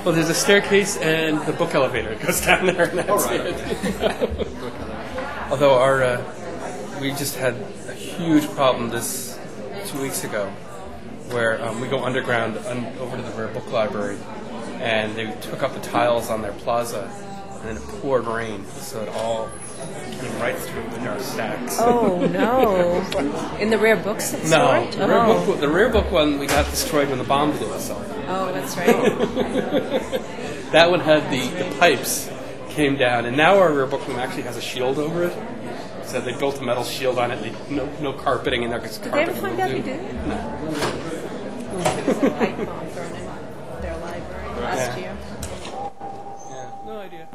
Well, there's a staircase and the book elevator. It goes down there, and that's it. Although we just had a huge problem 2 weeks ago, where we go underground over to the Rare Book Library, and they took up the tiles on their plaza, and then it poured rain, so it all came right through into our stacks. Oh, no. In the rare books No, storage? the rare book one we got destroyed when the bomb blew us off. Oh, that's right. That one had the pipes came down, and now our rare book room actually has a shield over it. So they built a metal shield on it. No carpeting in there because Did they ever carpet find out who mildew. did it? There was a pipe bomb thrown in their library last year. Yeah, no idea.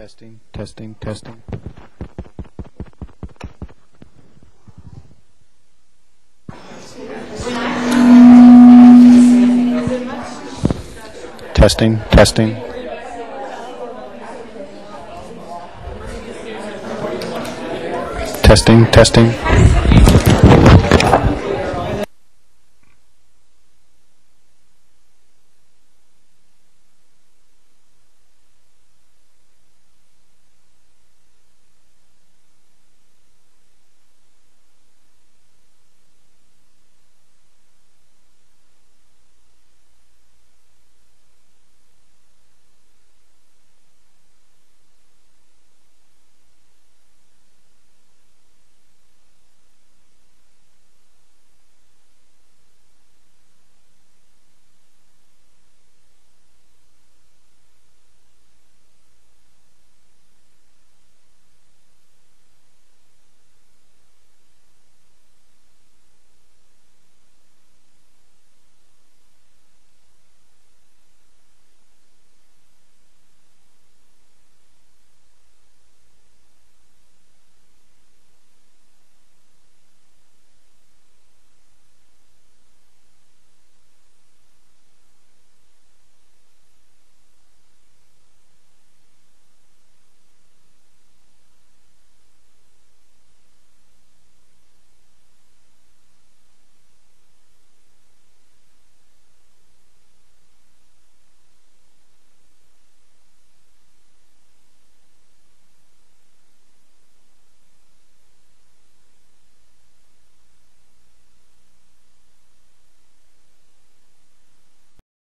Testing, testing, testing. Testing, testing. Testing, testing.